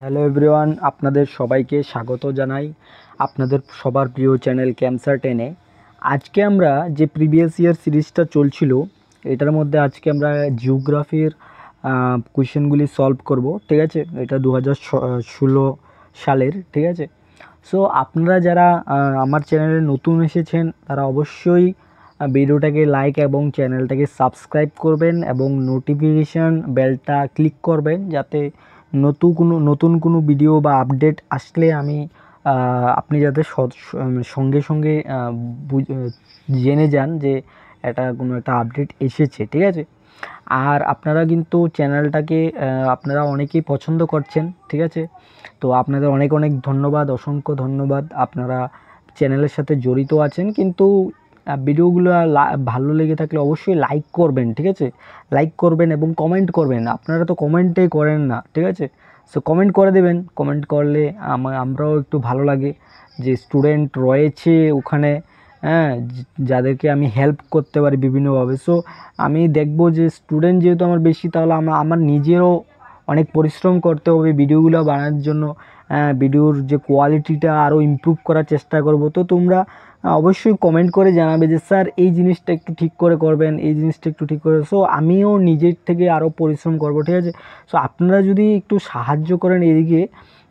Hello everyone, আপনাদের সবাইকে স্বাগত জানাই আপনাদের সবার প্রিয় চ্যানেল ক্যান্সার টেনে। আজকে আমরা যে প্রিভিয়াস ইয়ার সিরিজটা চলছিল এটার মধ্যে আজকে আমরা জিওগ্রাফির কোয়েশ্চেনগুলি সলভ করব। ঠিক আছে, এটা 2016 সালের। ঠিক আছে, সো আপনারা যারা আমার চ্যানেলে নতুন এসেছেন তারা অবশ্যই ভিডিওটাকে লাইক এবং চ্যানেলটাকে সাবস্ক্রাইব করবেন এবং নোটিফিকেশান বেলটা ক্লিক করবেন, যাতে নতুন কোনো ভিডিও বা আপডেট আসলে আপনি যাতে সঙ্গে সঙ্গে জেনে যান যে এটা কোনো একটা আপডেট এসেছে। ঠিক আছে, আর আপনারা কিন্তু চ্যানেলটাকে আপনারা অনেকেই পছন্দ করছেন। ঠিক আছে, তো আপনাদের অনেক অনেক ধন্যবাদ, অসংখ্য ধন্যবাদ। আপনারা চ্যানেলের সাথে জড়িত আছেন, কিন্তু ভিডিওগুলো ভালো লেগে থাকলে অবশ্যই লাইক করবেন। ঠিক আছে, লাইক করবেন এবং কমেন্ট করবেন। আপনারা তো কমেন্টই করেন না। ঠিক আছে, সো কমেন্ট করে দেবেন। কমেন্ট করলে আমরাও একটু ভালো লাগে যে স্টুডেন্ট রয়েছে ওখানে, হ্যাঁ, যাদেরকে আমি হেল্প করতে পারি বিভিন্নভাবে। সো আমি দেখব যে স্টুডেন্ট যেহেতু আমার বেশি, তাহলে আমার নিজেরও অনেক পরিশ্রম করতে হবে ভিডিওগুলো বানানোর জন্য। ভিডিওর যে কোয়ালিটিটা আরও ইমপ্রুভ করার চেষ্টা করব। তো তোমরা অবশ্যই কমেন্ট করে জানাবে যে স্যার এই জিনিসটা একটু ঠিক করে করবেন, এই জিনিসটা একটু ঠিক করে। সো আমিও নিজের থেকে আরও পরিশ্রম করব। ঠিক আছে, সো আপনারা যদি একটু সাহায্য করেন এদিকে,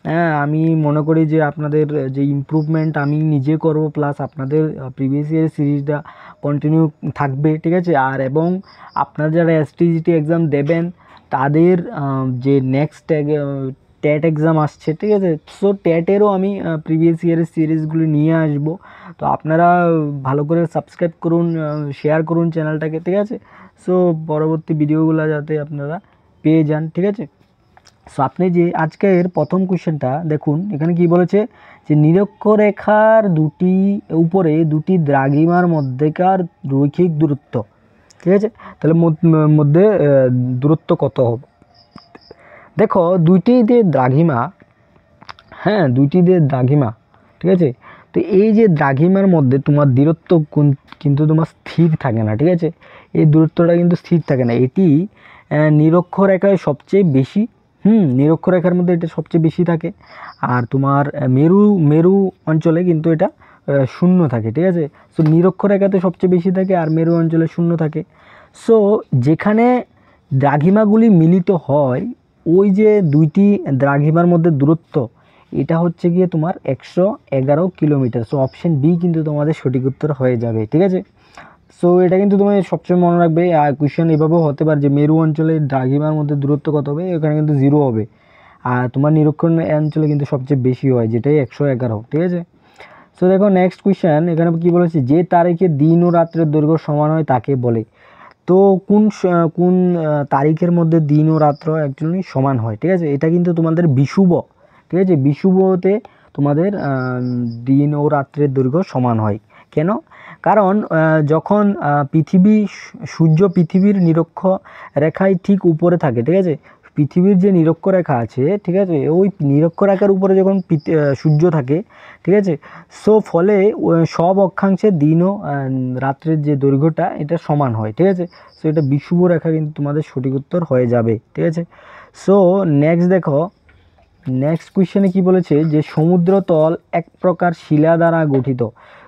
হ্যাঁ, আমি মনে করি যে আপনাদের যে ইমপ্রুভমেন্ট আমি নিজে করব, প্লাস আপনাদের প্রিভিয়াস ইয়ার সিরিজটা কন্টিনিউ থাকবে। ঠিক আছে, আর এবং আপনারা যারা এসটিজিটি এক্সাম দেবেন তাদের যে নেক্সট টেট এক্সাম আসছে। ঠিক আছে, সো টেটেরও আমি প্রিভিয়াস ইয়ারের সিরিজগুলি নিয়ে আসব। তো আপনারা ভালো করে সাবস্ক্রাইব করুন, শেয়ার করুন চ্যানেলটাকে। ঠিক আছে, সো পরবর্তী ভিডিওগুলো যাতে আপনারা পেয়ে যান। ঠিক আছে, সো আপনি যে আজকের প্রথম কোশ্চেনটা দেখুন, এখানে কি বলেছে যে নিরক্ষরেখার উপরে দুটি দ্রাঘিমার মধ্যেকার রৈখিক দূরত্ব। ঠিক আছে, তাহলে মধ্যে দূরত্ব কত হবে? দেখো, দুইটি যে দ্রাঘিমা, হ্যাঁ, দুইটি যে দ্রাঘিমা, ঠিক আছে, তো এই যে দ্রাঘিমার মধ্যে তোমার দূরত্ব কিন্তু তোমার স্থির থাকে না। ঠিক আছে, এই দূরত্বটা কিন্তু স্থির থাকে না। এটি নিরক্ষরেখায় সবচেয়ে বেশি, নিরক্ষরেখার মধ্যে এটা সবচেয়ে বেশি থাকে। আর তোমার মেরু অঞ্চলে কিন্তু এটা শূন্য থাকে। ঠিক আছে, সো নিরক্ষরেখাতে সবচেয়ে বেশি থাকে আর মেরু অঞ্চলে শূন্য থাকে। সো যেখানে দ্রাঘিমাগুলি মিলিত হয়, ওই যে দুইটি দ্রাঘিমার মধ্যে দূরত্ব, এটা হচ্ছে গিয়ে তোমার 111 কিলোমিটার। সো অপশন বি কিন্তু তোমাদের সঠিক উত্তর হয়ে যাবে। ঠিক আছে, সো এটা কিন্তু তোমার সবসময় মনে রাখবে। আর কোয়েশ্চেন এভাবেও হতে পারে যে মেরু অঞ্চলের দ্রাঘিমার মধ্যে দূরত্ব কত হবে, এখানে কিন্তু 0 হবে। আর তোমার নিরক্ষণ অঞ্চলে কিন্তু সবচেয়ে বেশি হয়, যেটাই 111। ঠিক আছে, সো দেখো নেক্সট কোয়েশ্চেন এখানে কি বলেছে, যে তারিখে দিন ও রাত্রের দৈর্ঘ্য সমান হয় তাকে বলে। তো কোন তারিখের মধ্যে দিন ও রাত্র অ্যাকচুয়ালি সমান হয়? ঠিক আছে, এটা কিন্তু তোমাদের বিষুব। ঠিক আছে, বিষুবতে তোমাদের দিন ও রাত্রের দৈর্ঘ্য সমান হয়। কেন? কারণ যখন সূর্য পৃথিবীর নিরক্ষ রেখায় ঠিক উপরে থাকে। ঠিক আছে, পৃথিবীর যে নিরক্ষরেখা আছে, ঠিক আছে, ওই নিরক্ষরেখার উপরে যখন সূর্য থাকে, ঠিক আছে, সো ফলে সব অক্ষাংশে দিন ও রাত্রের যে দৈর্ঘ্যটা এটা সমান হয়। ঠিক আছে, সো এটা বিষুব রেখা কিন্তু তোমাদের সঠিক উত্তর হয়ে যাবে। ঠিক আছে, সো নেক্সট দেখো, নেক্সট কোয়েশ্চেনে কি বলেছে যে সমুদ্রতল এক প্রকার শিলা দ্বারা গঠিত।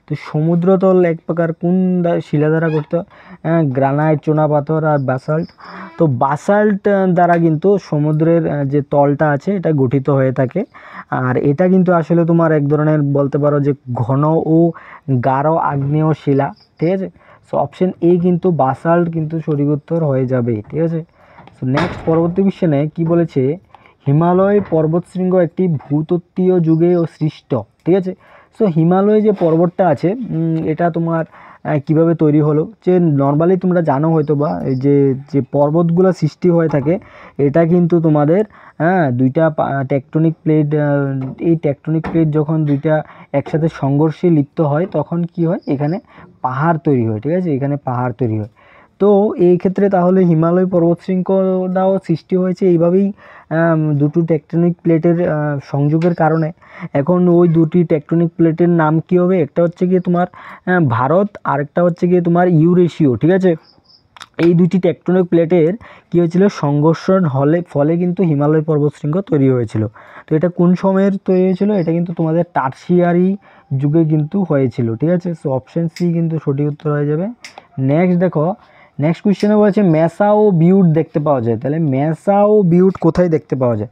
তো সমুদ্রতল এক প্রকার কোন শিলা দ্বারা গঠিত? গ্রানাইট, চুনাপাথর আর বাসাল্ট। তো বাসাল্ট দ্বারা কিন্তু সমুদ্রের যে তলটা আছে এটা গঠিত হয়ে থাকে। আর এটা কিন্তু আসলে তোমার এক ধরনের বলতে পারো যে ঘন ও গাঢ় আগ্নেয় শিলা। ঠিক আছে, সো অপশন এ কিন্তু বাসাল্ট কিন্তু সঠিক উত্তর হয়ে যাবে। ঠিক আছে, সো নেক্সট পরবর্তী কোশ্চেনে কি বলেছে, হিমালয় পর্বতশৃঙ্গ একটি ভূতত্ত্বীয় যুগে সৃষ্ট। ঠিক আছে, সো হিমালয় যে পর্বতটা আছে, এটা তোমার কিভাবে তৈরি হলো? যে নর্মালি তোমরা জানো হয়তো বা যে যে পর্বতগুলো সৃষ্টি হয়ে থাকে, এটা কিন্তু তোমাদের দুইটা টেকটনিক প্লেট, এই টেকটনিক প্লেট যখন দুইটা একসাথে সংঘর্ষে লিপ্ত হয় তখন কি হয়, এখানে পাহাড় তৈরি হয়। ঠিক আছে, এখানে পাহাড় তৈরি হয়। তো এই ক্ষেত্রে তাহলে হিমালয় পর্বতশৃঙ্গটাও সৃষ্টি হয়েছে এইভাবেই, দুটো টেকটনিক প্লেটের সংযোগের কারণে। এখন ওই দুটি টেকটনিক প্লেটের নাম কী হবে? একটা হচ্ছে গিয়ে তোমার ভারত, আরেকটা হচ্ছে গিয়ে তোমার ইউরেশীয়। ঠিক আছে, এই দুইটি টেকটনিক প্লেটের কী হয়েছিল, সংঘর্ষণ ফলে কিন্তু হিমালয় পর্বতশৃঙ্গ তৈরি হয়েছিল। তো এটা কোন সময়ের তৈরি হয়েছিল, এটা কিন্তু তোমাদের টারশিয়ারি যুগে কিন্তু হয়েছিল, ঠিক আছে। সো অপশন সি কিন্তু সঠিক উত্তর হয়ে যাবে। নেক্সট দেখো, নেক্সট কোয়েশ্চেনে বলেছে মেসা ও বিউট দেখতে পাওয়া যায়। তাহলে মেসা ও বিউট কোথায় দেখতে পাওয়া যায়?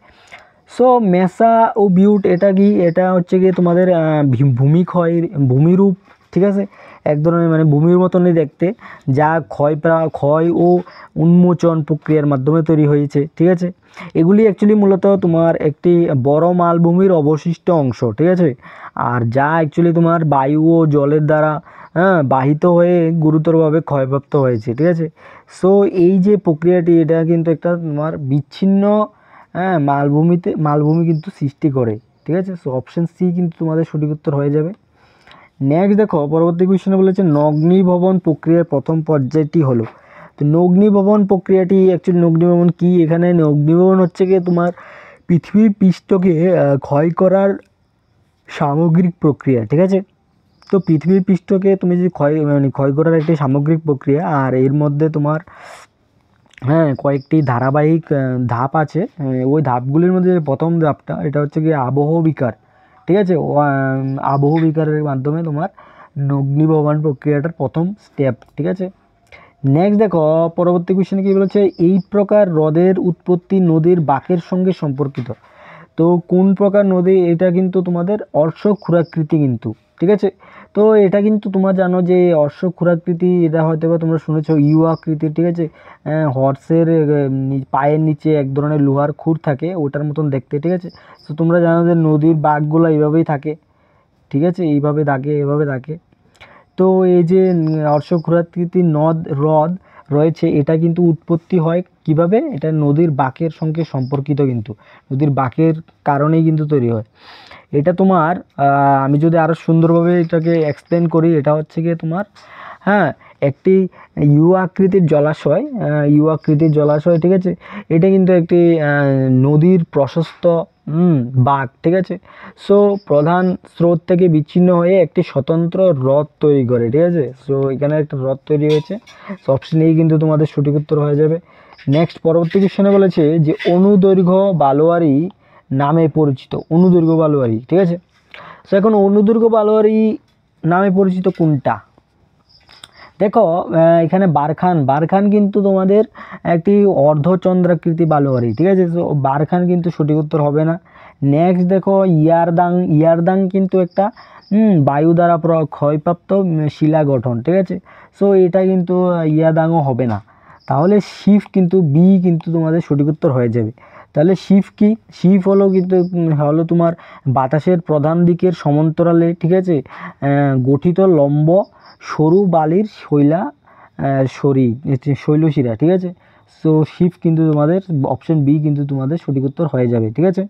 সো মেসা ও বিউট এটা কি, এটা হচ্ছে গিয়ে তোমাদের ভূমিরূপ, ঠিক আছে, এক ধরনের মানে ভূমির মতনই দেখতে, যা ক্ষয় ও উন্মোচন প্রক্রিয়ার মাধ্যমে তৈরি হয়েছে, ঠিক আছে। এগুলি অ্যাকচুয়ালি মূলত তোমার একটি বড় মালভূমির অবশিষ্ট অংশ, ঠিক আছে, আর যা অ্যাকচুয়ালি তোমার বায়ু ও জলের দ্বারা বাহিত হয়ে গুরুতরভাবে ক্ষয়প্রাপ্ত হয়েছে, ঠিক আছে। সো এই যে প্রক্রিয়াটি, এটা কিন্তু একটা তোমার বিচ্ছিন্ন মালভূমি কিন্তু সৃষ্টি করে, ঠিক আছে। সো অপশন সি কিন্তু তোমাদের সঠিক উত্তর হয়ে যাবে। নেক্সট দেখো, পরবর্তী কোয়েশ্চনে বলেছে নগ্নীভবন প্রক্রিয়ার প্রথম পর্যায়টি হলো। তো নগ্নীভবন প্রক্রিয়াটি অ্যাকচুয়ালি, নগ্নীভবন কি, এখানে নগ্নীভবন হচ্ছে গিয়ে তোমার পৃথিবীর পৃষ্ঠকে ক্ষয় করার সামগ্রিক প্রক্রিয়া, ঠিক আছে। তো পৃথিবীর পৃষ্ঠকে তুমি যদি ক্ষয় করার একটি সামগ্রিক প্রক্রিয়া, আর এর মধ্যে তোমার কয়েকটি ধারাবাহিক ধাপ আছে। ওই ধাপগুলির মধ্যে প্রথম ধাপটা, এটা হচ্ছে গিয়ে আবহ বিকার, ঠিক আছে। আবহ বিকারের মাধ্যমে তোমার নগ্নীভবন প্রক্রিয়াটার প্রথম স্টেপ, ঠিক আছে। নেক্সট দেখো, পরবর্তী কোয়েশ্চেনে কী বলেছে, এই প্রকার হ্রদের উৎপত্তি নদীর বাঁকের সঙ্গে সম্পর্কিত। তো কোন প্রকার নদী, এটা কিন্তু তোমাদের অর্শক্ষুরাকৃতি কিন্তু, ঠিক আছে। তো এটা কিন্তু তোমরা জানো যে অর্শক্ষুরাকৃতি, এটা হয়তো বা তোমরা শুনেছো ইউ আকৃতি, ঠিক আছে। হর্সের পায়ের নিচে এক ধরনের লোহার খুর থাকে, ওটার মতন দেখতে, ঠিক আছে। তো তোমরা জানো যে নদীর বাঁকগুলো এইভাবেই থাকে, ঠিক আছে, এইভাবে থাকে, এভাবে থাকে। তো এই যে অর্শক্ষুরাকৃতির হ্রদ রয়েছে, এটা কিন্তু উৎপত্তি হয় কিভাবে, এটা নদীর বাঁকের সঙ্গে সম্পর্কিত, কিন্তু নদীর বাঁকের কারণেই কিন্তু তৈরি হয়। এটা তোমার আমি যদি আরও সুন্দরভাবে এটাকে এক্সপ্লেন করি, এটা হচ্ছে গিয়ে তোমার একটি ইউ আকৃতির জলাশয়, ঠিক আছে। এটা কিন্তু একটি নদীর প্রশস্ত বাঁক, ঠিক আছে। সো প্রধান স্রোত থেকে বিচ্ছিন্ন হয়ে একটি স্বতন্ত্র হ্রদ তৈরি করে, ঠিক আছে। সো এখানে একটা হ্রদ তৈরি হয়েছে। সো অপশন এই কিন্তু তোমাদের সঠিক উত্তর হয়ে যাবে। নেক্সট পরবর্তী কোশ্চেনে বলেছে যে অনুদৈর্ঘ্য বালোয়ারি নামে পরিচিত, অনুদৈর্ঘ্য বালোয়ারি, ঠিক আছে। সো এখন অনুদৈর্ঘ্য বালোয়ারি নামে পরিচিত কোনটা? দেখো এখানে বারখান কিন্তু তোমাদের একটি অর্ধচন্দ্রাকৃতি বালোয়ারি, ঠিক আছে। তো বারখান কিন্তু সঠিক উত্তর হবে না। নেক্সট দেখো ইয়ারদাং কিন্তু একটা বায়ু দ্বারা ক্ষয়প্রাপ্ত শিলা গঠন, ঠিক আছে। সো এটা কিন্তু ইয়ারদাংও হবে না। তাহলে শিফ কিন্তু বি কিন্তু তোমাদের সঠিক উত্তর হয়ে যাবে। তাহলে শিফ কি, শিফ হলো কিন্তু হলো তোমার বাতাসের প্রধান দিকের সমান্তরালে, ঠিক আছে, গঠিত লম্ব সরু বালির শৈলশিরা, ঠিক আছে। সো শিফ কিন্তু তোমাদের অপশন বি কিন্তু তোমাদের সঠিক উত্তর হয়ে যাবে, ঠিক আছে।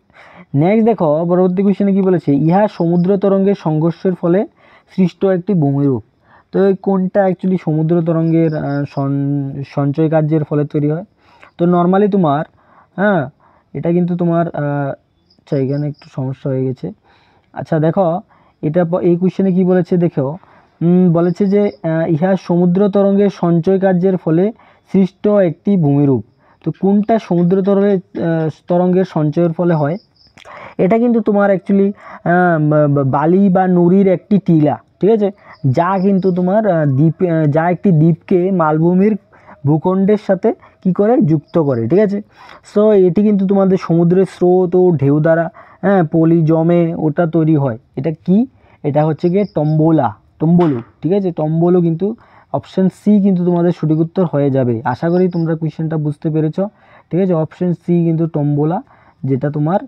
নেক্সট দেখো, পরবর্তী কোশ্চেনে কি বলেছে, ইহা সমুদ্র তরঙ্গের সংঘর্ষের ফলে সৃষ্ট একটি ভূমিরূপ। তো এই কোনটা অ্যাকচুয়ালি সমুদ্র তরঙ্গের সঞ্চয় কার্যের ফলে তৈরি হয়? তো নর্মালি তোমার এটা কিন্তু তোমার আচ্ছা এখানে একটু সমস্যা হয়ে গেছে। আচ্ছা দেখো, এটা এই কোশ্চেনে কি বলেছে দেখো, বলেছে যে ইহা সমুদ্র তরঙ্গের সঞ্চয় কার্যের ফলে সৃষ্ট একটি ভূমিরূপ। তো কোনটা সমুদ্র তরঙ্গের সঞ্চয়ের ফলে হয়? এটা কিন্তু তোমার অ্যাকচুয়ালি বালি বা নুড়ির একটি টিলা, ঠিক আছে, যা কিন্তু তোমার যা একটি দ্বীপকে মালভূমির ভূখণ্ডের সাথে কি করে যুক্ত করে, ঠিক আছে। সো এটি কিন্তু তোমাদের সমুদ্রের স্রোত ও ঢেউ দ্বারা পলি জমে ওটা তৈরি হয়। এটা কি, এটা হচ্ছে গিয়ে টম্বলু, ঠিক আছে। টম্বলু কিন্তু অপশান সি কিন্তু তোমাদের সঠিক উত্তর হয়ে যাবে। আশা করি তোমরা কোয়েশ্চেনটা বুঝতে পেরেছ, ঠিক আছে। অপশান সি কিন্তু টম্বোলা, যেটা তোমার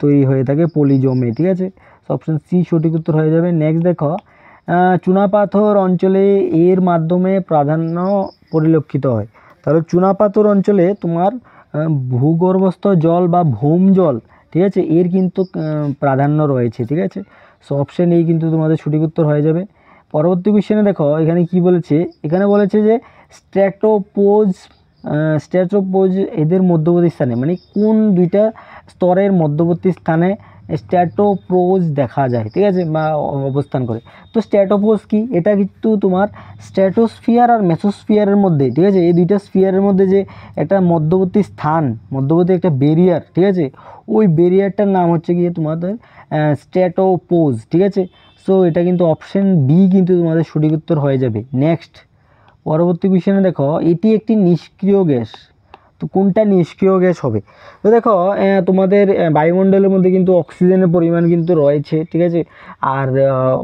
তৈরি হয়ে থাকে পলি জমে, ঠিক আছে। অপশান সি সঠিক উত্তর হয়ে যাবে। নেক্সট দেখো, চুনাপাথর অঞ্চলে এর মাধ্যমে প্রাধান্য পরিলক্ষিত হয়। তাহলে চুনাপাথর অঞ্চলে তোমার ভূগর্ভস্থ জল বা ভূম জল, ঠিক আছে, এর কিন্তু প্রাধান্য রয়েছে, ঠিক আছে। সো অপশান এই কিন্তু তোমাদের সঠিক উত্তর হয়ে যাবে। পরবর্তী কোশ্চেনে দেখো, এখানে কি বলেছে, এখানে বলেছে যে স্ট্র্যাটোপোজ এদের মধ্যবর্তী স্থানে, মানে কোন দুইটা স্তরের মধ্যবর্তী স্থানে স্ট্র্যাটোপোজ দেখা যায়, ঠিক আছে, বা অবস্থান করে। তো স্ট্র্যাটোপোজ কি, এটা কিন্তু তোমার স্ট্র্যাটোস্ফিয়ার আর মেসোস্ফিয়ারের মধ্যে, ঠিক আছে, এই দুইটা স্ফিয়ারের মধ্যে যে একটা মধ্যবর্তী স্থান, মধ্যবর্তী একটা বেরিয়ার, ঠিক আছে, ওই বেরিয়ারটার নাম হচ্ছে গিয়ে তোমাদের স্ট্র্যাটোপোজ, ঠিক আছে। সো এটা কিন্তু অপশন বি কিন্তু তোমাদের সঠিক উত্তর হয়ে যাবে। নেক্সট পরবর্তী কোয়েশ্চেনে দেখো, এটি একটি নিষ্ক্রিয় গ্যাস, তো কোনটা নিষ্ক্রিয় গ্যাস হবে? তো দেখো তোমাদের বায়ুমণ্ডলের মধ্যে কিন্তু অক্সিজেনের পরিমাণ কিন্তু রয়েছে, ঠিক আছে, আর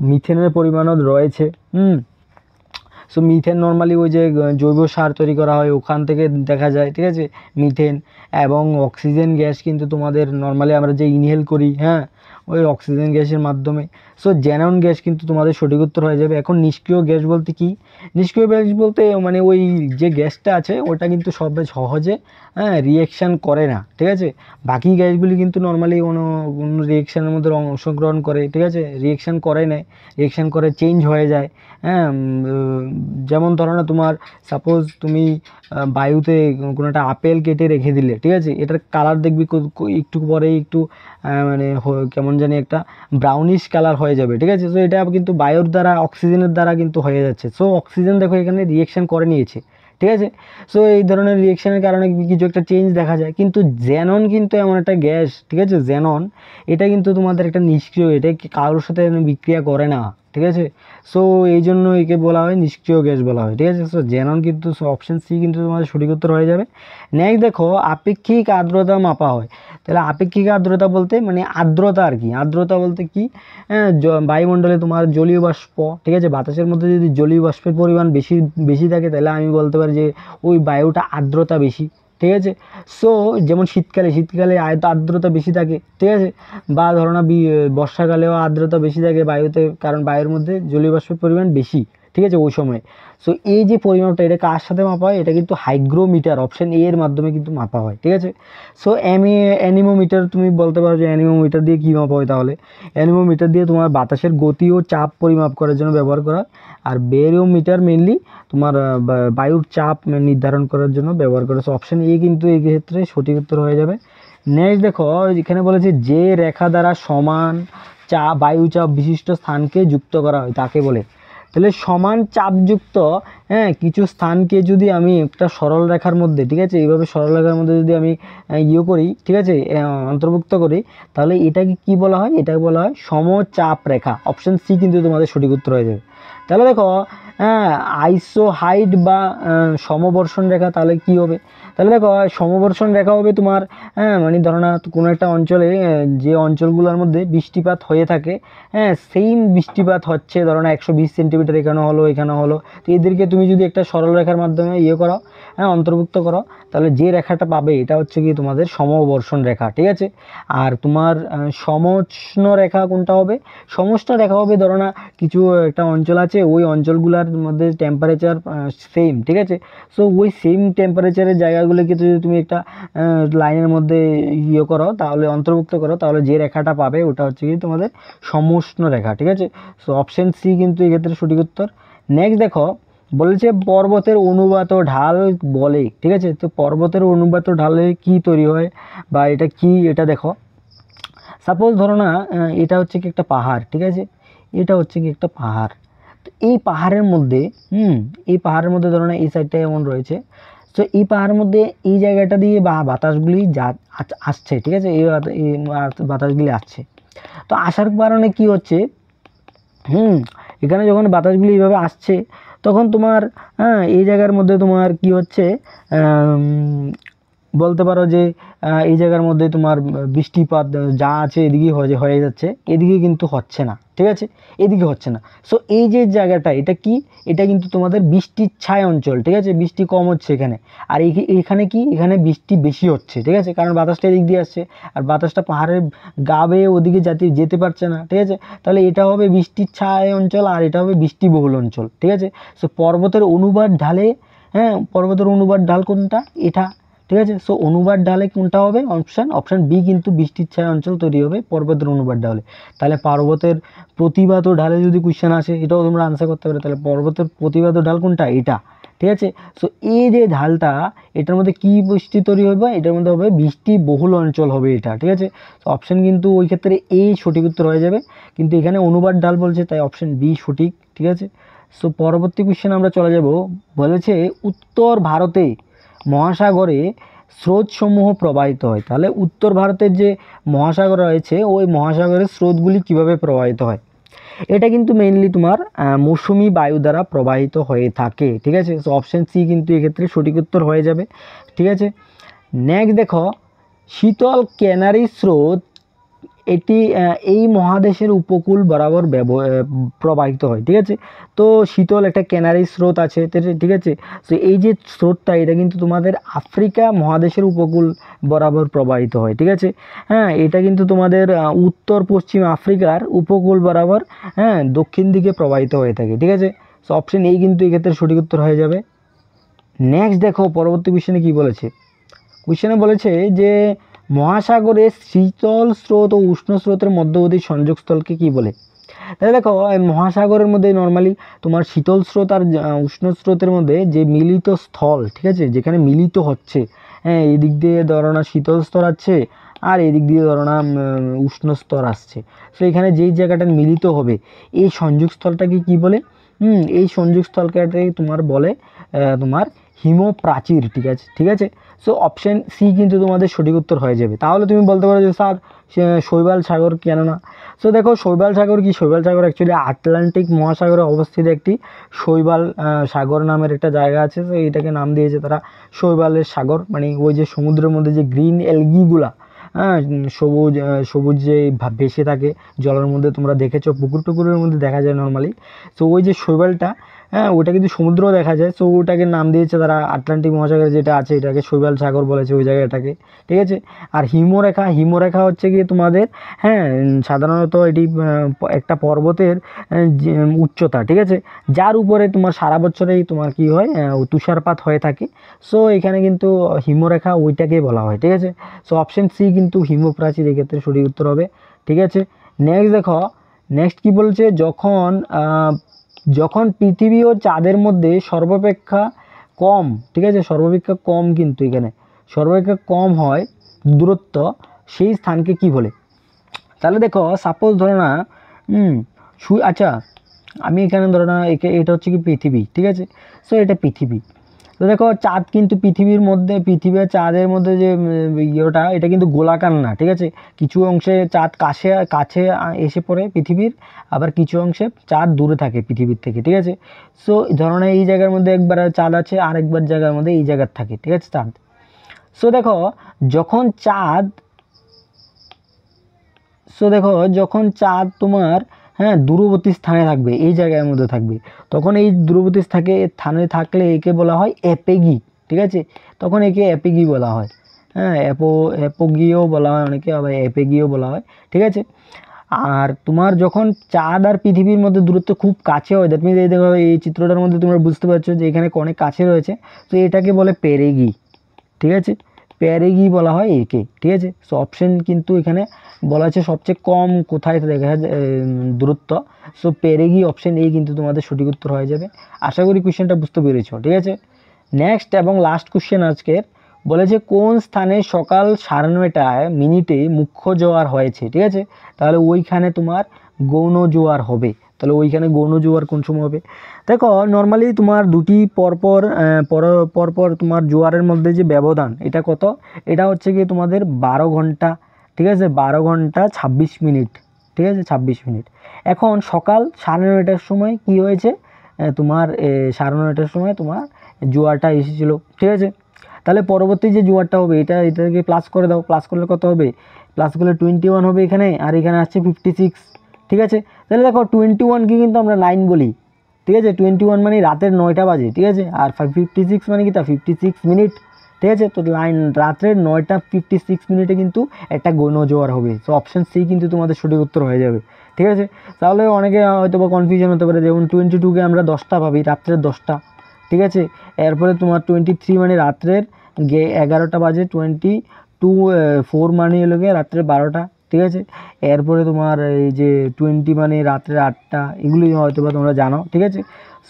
মিথেনের পরিমাণও রয়েছে। সো মিথেন নর্মালি ওই যে জৈব সার তৈরি করা হয় ওখান থেকে দেখা যায়, ঠিক আছে, মিথেন। এবং অক্সিজেন গ্যাস কিন্তু তোমাদের নর্মালি আমরা যে ইনহেল করি, হ্যাঁ, ওই অক্সিজেন গ্যাসের মাধ্যমে। সো জ্যানন গ্যাস কিন্তু তোমাদের সঠিক উত্তর হয়ে যাবে। এখন নিষ্ক্রিয় গ্যাস বলতে কি? নিষ্ক্রিয় গ্যাস বলতে মানে ওই যে গ্যাসটা আছে ওটা কিন্তু সহজে রিয়েকশান করে না, ঠিক আছে। বাকি গ্যাসগুলি কিন্তু নর্মালি কোনো রিয়েকশানের মধ্যে অংশগ্রহণ করে, ঠিক আছে, রিয়েকশান করে নেয়, রিয়েকশান করে চেঞ্জ হয়ে যায়। হ্যাঁ, যেমন ধরো না, তোমার সাপোজ তুমি বায়ুতে কোনো একটা আপেল কেটে রেখে দিলে, ঠিক আছে, এটার কালার দেখবি একটু পরেই একটু মানে কেমন জানি একটা ব্রাউনিশ কালার হয়ে যাবে, ঠিক আছে। সো এটা কিন্তু বায়ুর দ্বারা, অক্সিজেনের দ্বারা কিন্তু হয়ে যাচ্ছে। সো অক্সিজেন দেখো এখানে রিয়েকশান করে নিয়েছে, ঠিক আছে। সো এই ধরনের রিয়েকশানের কারণে কিছু একটা চেঞ্জ দেখা যায়। কিন্তু জ্যানন কিন্তু এমন একটা গ্যাস, ঠিক আছে, জ্যানন এটা কিন্তু তোমাদের একটা নিষ্ক্রিয়, এটা কারোর সাথে বিক্রিয়া করে না, ঠিক আছে। সো এই জন্য একে বলা হয় নিষ্ক্রিয় গ্যাস বলা হয়, ঠিক আছে। সো জ্যানন কিন্তু অপশন সি কিন্তু তোমাদের সঠিক উত্তর হয়ে যাবে। নেক্সট দেখো, আপেক্ষিক আর্দ্রতা মাপা হয়। তাহলে আপেক্ষিক আর্দ্রতা বলতে মানে আর্দ্রতা আর কি, আর্দ্রতা বলতে কি, বায়ুমণ্ডলে তোমার জলীয় বাষ্প, ঠিক আছে, বাতাসের মধ্যে যদি জলীয় বাষ্পের পরিমাণ বেশি বেশি থাকে তাহলে আমি বলতে পারি যে ওই বায়ুটা আর্দ্রতা বেশি, ঠিক আছে। সো যেমন শীতকালে আর্দ্রতা বেশি থাকে, ঠিক আছে, বা ধরো না বর্ষাকালেও আর্দ্রতা বেশি থাকে বায়ুতে, কারণ বায়ুর মধ্যে জলীয় বাষ্পের পরিমাণ বেশি, ঠিক আছে, ওই সময়। সো এই যে পরিমাপটা, এটা কার সাথে মাপা হয়? এটা কিন্তু হাইগ্রোমিটার, অপশন এ এর মাধ্যমে কিন্তু মাপা হয়, ঠিক আছে। সো অ্যানিমোমিটার, তুমি বলতে পারো যে অ্যানিমোমিটার দিয়ে কী মাপা হয়? তাহলে অ্যানিমোমিটার দিয়ে তোমার বাতাসের গতি ও চাপ পরিমাপ করার জন্য ব্যবহার করা হয়। আর বেরিওমিটার মেনলি তোমার বায়ুর চাপ নির্ধারণ করার জন্য ব্যবহার করা। সো অপশন এ কিন্তু এই ক্ষেত্রে সঠিক উত্তর হয়ে যাবে। নেক্সট দেখো, এখানে বলেছে যে রেখা দ্বারা সমান বায়ু চাপ বিশিষ্ট স্থানকে যুক্ত করা হয় তাকে বলে। তাহলে সমান চাপযুক্ত কিছু স্থানকে যদি আমি একটা সরল রেখার মধ্যে, ঠিক আছে, এইভাবে সরল রেখার মধ্যে যদি আমি করি, ঠিক আছে, অন্তর্ভুক্ত করি, তাহলে এটাকে কি বলা হয়? এটাকে বলা হয় সমচাপ রেখা। অপশন সি কিন্তু তোমাদের সঠিক উত্তর হয়ে যাবে। তাহলে দেখো আইসোহাইড বা সমবর্ষণ রেখা, তাহলে কি হবে? তাহলে দেখো সমবর্ষণ রেখা হবে তোমার মানে ধরো না কোনো একটা অঞ্চলে যে অঞ্চলগুলোর মধ্যে বৃষ্টিপাত হয়ে থাকে, সেম বৃষ্টিপাত হচ্ছে, ধরো না 120 সেন্টিমিটার এখানে হলো, এখানে হলো, তো এদেরকে তুমি যদি একটা সরল রেখার মাধ্যমে করো, অন্তর্ভুক্ত করো, তাহলে যে রেখাটা পাবে এটা হচ্ছে কি তোমাদের সমবর্ষণ রেখা, ঠিক আছে। আর তোমার সমষ্ণ রেখা কোনটা হবে? সমষ্ণ রেখা হবে ধরো না কিছু একটা অঞ্চল আছে, ওই অঞ্চলগুলোর মধ্যে টেম্পারেচার সেম, ঠিক আছে। সো ওই সেম টেম্পারেচারের জায়গাগুলোকে যদি তুমি একটা লাইনের মধ্যে করো, তাহলে অন্তর্ভুক্ত করো, তাহলে যে রেখাটা পাবে ওটা হচ্ছে কি তোমাদের সমষ্ণ রেখা, ঠিক আছে। সো অপশন সি কিন্তু এক্ষেত্রে সঠিক উত্তর। নেক্সট দেখো, বলেছে পর্বতের অনুবাত ঢাল বলে, ঠিক আছে। তো পর্বতের অনুবাত ঢালে কি তৈরি হয় বা এটা কি, এটা দেখো, সাপোজ ধরো না এটা হচ্ছে কি একটা পাহাড়, ঠিক আছে, এটা হচ্ছে কি একটা পাহাড়। তো এই পাহাড়ের মধ্যে এই পাহাড়ের মধ্যে ধরো না এই সাইডটা এমন রয়েছে। তো এই পাহাড়ের মধ্যে এই জায়গাটা দিয়ে বাতাসগুলি আসছে, ঠিক আছে, এই বাতাসগুলি আসছে। তো আসার কারণে কি হচ্ছে, এখানে যখন বাতাসগুলি এইভাবে আসছে তখন তোমার এই জায়গার মধ্যে তোমার কি হচ্ছে, বলতে পারো যে এই জায়গার মধ্যে তোমার বৃষ্টিপাত যা আছে এদিকেই হয়ে যাচ্ছে, এদিকে কিন্তু হচ্ছে না, ঠিক আছে, এদিকে হচ্ছে না। সো এই যে জায়গাটা, এটা কি, এটা কিন্তু তোমাদের বৃষ্টির ছায় অঞ্চল, ঠিক আছে, বৃষ্টি কম হচ্ছে এখানে। আর এখানে কি, এখানে বৃষ্টি বেশি হচ্ছে, ঠিক আছে, কারণ বাতাসটা এদিক দিয়ে আসছে, আর বাতাসটা পাহাড়ের গা বেয়ে ওদিকে যেতে পারছে না, ঠিক আছে। তাহলে এটা হবে বৃষ্টির ছায় অঞ্চল আর এটা হবে বৃষ্টিবহুল অঞ্চল, ঠিক আছে। সো পর্বতের অনুবাদ ঢালে, পর্বতের অনুবাদ ঢাল কোনটা? এটা, ঠিক আছে। সো অনুবাদ ঢালে কোনটা হবে? অপশন বি কিন্তু বৃষ্টির ছায়া অঞ্চল তৈরি হবে পর্বতের অনুবাদ ঢালে। তাহলে পর্বতের প্রতিবাদ ও ঢালে যদি কোয়েশ্চেন আসে, এটাও তোমরা আনসার করতে পারো। তাহলে পর্বতের প্রতিবাদ ও ঢাল কোনটা? এটা, ঠিক আছে। সো এই যে ঢালটা, এটার মধ্যে কি বৃষ্টি তৈরি হবে, এটার মধ্যে হবে বৃষ্টি বহুল অঞ্চল হবে এটা, ঠিক আছে। তো অপশন কিন্তু ওই ক্ষেত্রে এই সঠিক উত্তর হয়ে যাবে, কিন্তু এখানে অনুবাদ ঢাল বলছে তাই অপশন বি সঠিক, ঠিক আছে। সো পরবর্তী কোশ্চেন আমরা চলে যাব, বলেছে উত্তর ভারতে মহাসাগরে স্রোতসমূহ প্রবাহিত হয়। তাহলে উত্তর ভারতের যে মহাসাগর রয়েছে ওই মহাসাগরের স্রোতগুলি কিভাবে প্রবাহিত হয়, এটা কিন্তু মেইনলি তোমার মৌসুমি বায়ু দ্বারা প্রবাহিত হয়ে থাকে, ঠিক আছে। সো অপশন সি কিন্তু এক্ষেত্রে সঠিক উত্তর হয়ে যাবে, ঠিক আছে। নেক্সট দেখো, শীতল ক্যানারি স্রোত এটি এই মহাদেশের উপকূল বরাবর প্রবাহিত হয়, ঠিক আছে। তো শীতল একটা ক্যানারি স্রোত আছে, ঠিক আছে। তো এই যে স্রোতটা এটা কিন্তু তোমাদের আফ্রিকা মহাদেশের উপকূল বরাবর প্রবাহিত হয়, ঠিক আছে। হ্যাঁ, এটা কিন্তু তোমাদের উত্তর পশ্চিম আফ্রিকার উপকূল বরাবর, হ্যাঁ, দক্ষিণ দিকে প্রবাহিত হয়ে থাকে, ঠিক আছে। সো অপশন এই কিন্তু এক্ষেত্রে সঠিক উত্তর হয়ে যাবে। নেক্সট দেখো পরবর্তী কোশ্চেনে কি বলেছে, কোশ্চেনে বলেছে যে মহাসাগরের শীতল স্রোত ও উষ্ণ স্রোতের মধ্যবর্তী সংযোগস্থলকে কি বলে। তাহলে দেখো মহাসাগরের মধ্যে নর্মালি তোমার শীতল স্রোত আর উষ্ণ স্রোতের মধ্যে যে মিলিত স্থল, ঠিক আছে, যেখানে মিলিত হচ্ছে, হ্যাঁ, এই দিক দিয়ে ধরো না শীতল স্তর আছে আর এই দিক দিয়ে ধরো না উষ্ণ স্তর আসছে। সো এখানে যেই জায়গাটা মিলিত হবে এই সংযোগস্থলটাকে কি বলে, এই সংযোগস্থলকে তোমার বলে তোমার হিমপ্রাচীর, ঠিক আছে, ঠিক আছে। সো অপশন সি কিন্তু তোমাদের সঠিক উত্তর হয়ে যাবে। তাহলে তুমি বলতে পারো যে স্যার শৈবাল সাগর কেন না। সো দেখো শৈবাল সাগর কি, শৈবাল সাগর অ্যাকচুয়ালি আটলান্টিক মহাসাগরে অবস্থিত একটি শৈবাল সাগর নামের একটা জায়গা আছে। তো এটাকে নাম দিয়েছে তারা শৈবালের সাগর, মানে ওই যে সমুদ্রের মধ্যে যে গ্রিন এলগিগুলা, হ্যাঁ, সবুজ সবুজ যে ভেসে থাকে জলের মধ্যে, তোমরা দেখেছো পুকুর টুকুরের মধ্যে দেখা যায় নর্মালি। তো ওই যে শৈবালটা, হ্যাঁ, ওটা কিন্তু সমুদ্রেও দেখা যায়। সো ওটাকে নাম দিয়েছে তারা আটলান্টিক মহাসাগরে যেটা আছে এটাকে শৈবাল সাগর বলেছে ওই জায়গাটাকে, ঠিক আছে। আর হিমরেখা, হিমরেখা হচ্ছে কি তোমাদের, হ্যাঁ, সাধারণত এটি একটা পর্বতের উচ্চতা, ঠিক আছে, যার উপরে তোমার সারা বছরেই তোমার কি হয় তুষারপাত হয়ে থাকে। সো এখানে কিন্তু হিমরেখা ওইটাকেই বলা হয়, ঠিক আছে। সো অপশন সি কিন্তু হিমপ্রাচীর এক্ষেত্রে সঠিক উত্তর হবে, ঠিক আছে। নেক্সট দেখো, নেক্সট কি বলছে, যখন যখন পৃথিবী ও চাঁদের মধ্যে সর্বাপেক্ষা কম, ঠিক আছে, সর্বাপেক্ষা কম কিন্তু এখানে সর্বাপেক্ষা কম হয় দূরত্ব, সেই স্থানকে কি বলে। তাহলে দেখো সাপোজ ধরো না, আচ্ছা আমি এখানে ধরো না এটা হচ্ছে কি পৃথিবী, ঠিক আছে। সো এটা পৃথিবী। তো দেখো চাঁদ কিন্তু পৃথিবীর মধ্যে, পৃথিবী আর চাঁদের মধ্যে যে ইয়েটা এটা কিন্তু গোলাকার না, ঠিক আছে। কিছু অংশে চাঁদ কাছে কাছে এসে পড়ে পৃথিবীর, আবার কিছু অংশে চাঁদ দূরে থাকে পৃথিবীর থেকে, ঠিক আছে। সো ধরনের এই জায়গার মধ্যে একবার চাঁদ আছে আর একবার জায়গার মধ্যে এই জায়গার থাকে, ঠিক আছে, চাঁদ। সো দেখো যখন চাঁদ, যখন চাঁদ তোমার, হ্যাঁ, দূরবর্তী স্থানে থাকবে, এই জায়গার মধ্যে থাকবে, তখন এই দূরবর্তী স্থানে থাকলে একে বলা হয় অ্যাপেগি, ঠিক আছে। তখন একে অ্যাপেগি বলা হয়, হ্যাঁ, অ্যাপোগিও বলা হয় অনেকে, আবার অ্যাপেগিও বলা হয়, ঠিক আছে। আর তোমার যখন চাঁদ আর পৃথিবীর মধ্যে দূরত্ব খুব কাছে হয়, দ্যাট মিনস এই দেখো এই চিত্রটার মধ্যে তোমরা বুঝতে পারছো যে এখানে অনেক কাছে রয়েছে, তো এটাকে বলে পেরেগি, ঠিক আছে, পেরেগি বলা হয় একে, ঠিক আছে। সো অপশন কিন্তু এখানে বলা আছে সবচেয়ে কম কোথায় দেখা যায় দূরত্ব। সো পেরেগি অপশন এই কিন্তু তোমাদের সঠিক উত্তর হয়ে যাবে। আশা করি কোশ্চেনটা বুঝতে পেরেছো, ঠিক আছে। নেক্সট এবং লাস্ট কোশ্চেন আজকের, বলেছে কোন স্থানে সকাল 9:30 মুখ্য জোয়ার হয়েছে, ঠিক আছে। তাহলে ওইখানে তোমার গৌণ জোয়ার হবে। তাহলে ওইখানে গৌণ জোয়ার কোন সময় হবে, দেখো নর্মালি তোমার দুটি পরপর পরপর তোমার জোয়ারের মধ্যে যে ব্যবধান এটা কত, এটা হচ্ছে কি তোমাদের 12 ঘন্টা, ঠিক আছে, 12 ঘন্টা 26 মিনিট, ঠিক আছে, 26 মিনিট। এখন সকাল 9:30টার সময় কি হয়েছে, তোমার 9:30টার সময় তোমার জোয়ারটা এসেছিল, ঠিক আছে। তাহলে পরবর্তী যে জোয়ারটা হবে এটাকে প্লাস করে দাও, প্লাস করলে কত হবে, প্লাস করলে 21 হবে এখানে, আর এখানে আসছে 56, ঠিক আছে। তাহলে দেখো 21কে কিন্তু আমরা 9 বলি, ঠিক আছে। 21 মানে রাতের 9টা বাজে, ঠিক আছে, আর 56 মানে কি তা 56 মিনিট, ঠিক আছে। তো রাত্রের 9:56 কিন্তু একটা গৌণ জোয়ার হবে। সো অপশন সি কিন্তু তোমাদের সঠিক উত্তর হয়ে যাবে, ঠিক আছে। তাহলে অনেকে হয়তো বা কনফিউশন হতে পারে, যেমন 22কে আমরা 10টা ভাবি, রাত্রের 10টা, ঠিক আছে। এরপরে তোমার 23 মানে রাত্রের 11টা বাজে, 4 মানে হলো গিয়ে রাত্রের 12টা, ঠিক আছে। এরপরে তোমার এই যে 20 মানে রাত্রের 8টা, এগুলি হয়তো বা তোমরা জানো, ঠিক আছে।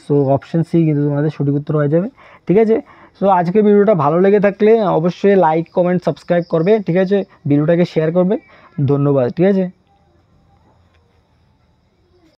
সো অপশান সি কিন্তু তোমাদের সঠিক উত্তর হয়ে যাবে। ঠিক আছে, সো আজকে ভিডিওটা ভালো লেগে থাকলে অবশ্যই লাইক কমেন্ট সাবস্ক্রাইব করবে। ঠিক আছে, ভিডিওটাকে শেয়ার করবে। ধন্যবাদ। ঠিক আছে।